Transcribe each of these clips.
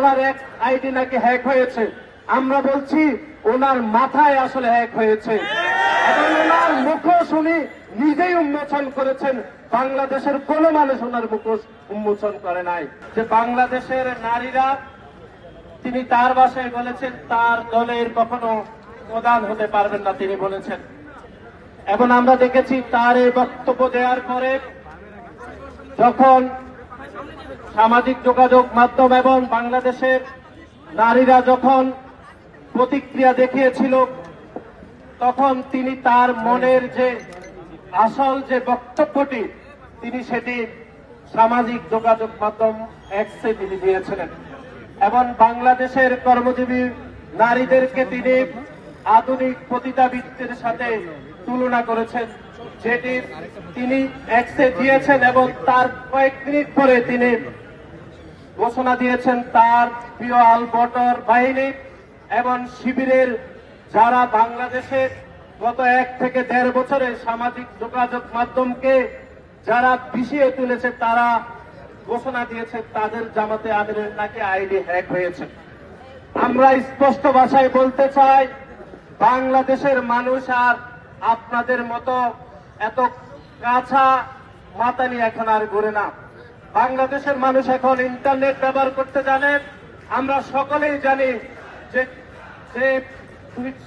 ওনার এক আইডি নাকি হ্যাক হয়েছে। আমরা বলছি ওনার মাথায় আসলে হ্যাক হয়েছে এবং ওনার মুখোশ উনি নিজেই উন্মোচন করেছেন। বাংলাদেশের কোন মানুষ ওনার মুখোশ উন্মোচন করে নাই। যে বাংলাদেশের নারীরা, তিনি তার ভাষায় বলেছেন তার দলের কখনো প্রধান হতে পারবেন না তিনি বলেছেন। এবং আমরা দেখেছি তার এই বক্তব্য দেওয়ার পরে যখন সামাজিক যোগাযোগ মাধ্যম এবং বাংলাদেশের নারীরা যখন প্রতিক্রিয়া দেখিয়েছিল, তখন তিনি তার মনের যে আসল যে বক্তব্যটি তিনি সেটি সামাজিক যোগাযোগ মাধ্যম এক্সে তিনি দিয়েছিলেন এবং বাংলাদেশের কর্মজীবী নারীদেরকে তিনি আধুনিক পতিতাবৃত্তির সাথে তুলনা করেছেন, যেটি তিনি এক্সে দিয়েছেন এবং তার কয়েক মিনিট পরে তিনি ঘোষণা দিয়েছেন তার প্রিয় আলবটর বাহিনী এবং শিবিরের যারা বাংলাদেশের গত 1 থেকে 1.5 বছরে সামাজিক যোগাযোগ মাধ্যমকে যারা বিষিয়ে তুলেছে, তারা ঘোষণা দিয়েছে তাদের জামাতে আমিরের নাকি আইডি হ্যাক হয়েছে। আমরা স্পষ্ট ভাষায় বলতে চাই, বাংলাদেশের মানুষ আর আপনাদের মতো এত কাঁচা মাথা নিয়ে এখন আর ঘুরে না। বাংলাদেশের মানুষ এখন ইন্টারনেট ব্যবহার করতে জানে। আমরা সকলেই জানি যে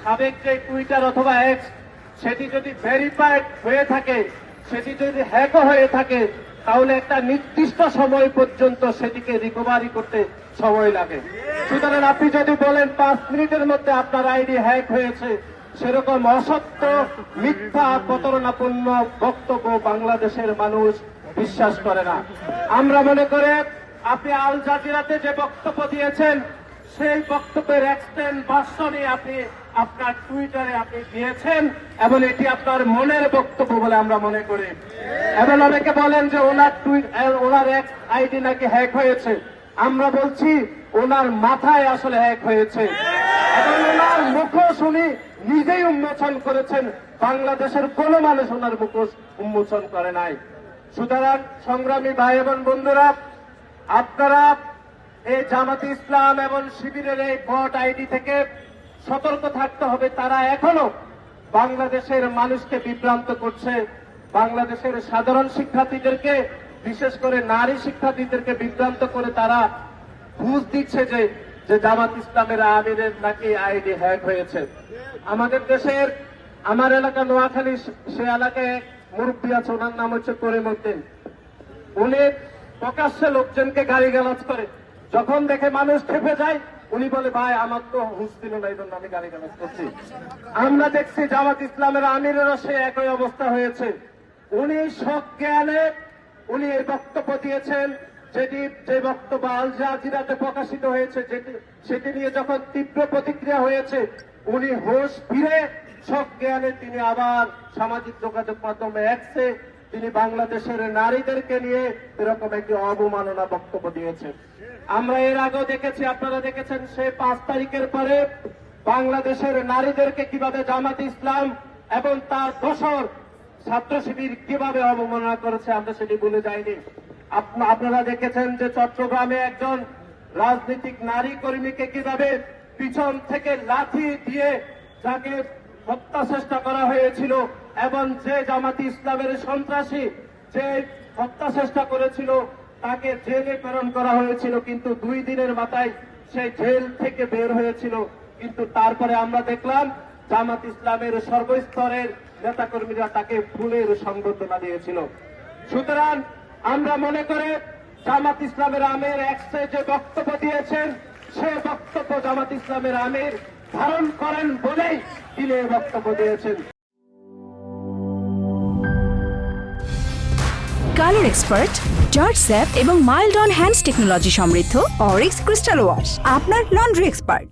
সাবেক যে টুইটার অথবা এক্স, সেটি যদি ভেরিফাইড হয়ে থাকে, সেটি যদি হ্যাকও হয়ে থাকে, তাহলে একটা নির্দিষ্ট সময় পর্যন্ত সেটিকে রিকভারি করতে সময় লাগে। সুতরাং আপনি যদি বলেন 5 মিনিটের মধ্যে আপনার আইডি হ্যাক হয়েছে, সেরকম অসত্য, মিথ্যা, প্রতারণাপূর্ণ বক্তব্য বাংলাদেশের মানুষ বিশ্বাস করে না। আমরা মনে করে আপনি আল জাজিরাতে যে বক্তব্য দিয়েছেন, সেই বক্তব্যের এক্সটেন্ড ভার্সনই আপনি আপনার টুইটারে আপনি দিয়েছেন এবং এটি আপনার মনের বক্তব্য বলে আমরা মনে করি। এবং অনেকে বলেন যে ওনার এক আইডি নাকি হ্যাক হয়েছে। আমরা বলছি ওনার মাথায় আসলে হ্যাক হয়েছে এবং ওনার মুখোশ উনি নিজেই উন্মোচন করেছেন। বাংলাদেশের কোন মানুষ ওনার মুখোশ উন্মোচন করে নাই। সুতরাং সংগ্রামী ভাই এবং বন্ধুরা, আপনারা এই জামাতে ইসলাম এবং শিবিরের এই ভোট আইডি থেকে সতর্ক থাকতে হবে। তারা এখনো বাংলাদেশের মানুষকে বিভ্রান্ত করছে, বাংলাদেশের সাধারণ শিক্ষার্থীদেরকে, বিশেষ করে নারী শিক্ষার্থীদেরকে বিভ্রান্ত করে তারা বুঝ দিচ্ছে যে জামাত ইসলামের আমিরের নাকি আইডি হ্যাক হয়েছে। আমাদের দেশের, আমার এলাকা নোয়াখালী, সে এলাকায় মুরব্বী আছে, ওনার নাম হচ্ছে করিমউদ্দিন। উনি প্রকাশ্যে লোকজনকে গালিগালাজ করে, যখন দেখে মানুষ খেপে যায় উনি বলে, ভাই আমার তো হুঁশ ছিল না, এই জন্য আমি গালিগালাজ করছি। আমরা দেখছি জামাত ইসলামের আমিরেরও সে একই অবস্থা হয়েছে। উনি সজ্ঞানে উনি এই বক্তব্য দিয়েছেন, যে বক্তব্য আল জাজিরাতে প্রকাশিত হয়েছে, সেটি নিয়ে যখন তীব্র প্রতিক্রিয়া হয়েছে, উনি হোশ ফিরে সজ্ঞানে তিনি আবার সামাজিক যোগাযোগ মাধ্যমে এক্সে তিনি বাংলাদেশের নারীদেরকে নিয়ে এরকম একটি অবমাননা বক্তব্য দিয়েছেন। আমরা এর আগেও দেখেছি, আপনারা দেখেছেন, সে 5 তারিখের পরে বাংলাদেশের নারীদেরকে কিভাবে জামাতে ইসলাম এবং তার দোসর ছাত্র শিবির কিভাবে অবমাননা করেছে, আমরা সেটি ভুলে যাইনি। আপনারা দেখেছেন যে চট্টগ্রামে একজন রাজনৈতিক নারী কর্মীকে কিভাবে পিছন থেকে লাঠি দিয়ে যাকে হত্যা চেষ্টা করা হয়েছিল এবং যে জামাতি ইসলামের সন্ত্রাসী যে হত্যা চেষ্টা করেছিল তাকে জেলে প্রেরণ করা হয়েছিল, কিন্তু 2 দিনের মাথায় সেই জেল থেকে বের হয়েছিল। কিন্তু তারপরে আমরা দেখলাম জামাত ইসলামের সর্বস্তরের নেতাকর্মীরা তাকে ফুলের সংবর্ধনা দিয়েছিল। সুতরাং আমরা মনে করে জামাত ইসলামের আমির এক্সে যে বক্তব্য দিয়েছেন, সে বক্তব্য জামাত ইসলামের আমির ধারণ করেন বলেই তিনি এই বক্তব্য দিয়েছেন। কালার এক্সপার্ট, জর্জ স্যাপ এবং মাইল্ড অন হ্যান্ডস টেকনোলজি সমৃদ্ধ অরিক্স ক্রিস্টাল ওয়াশ আপনার লন্ড্রি এক্সপার্ট।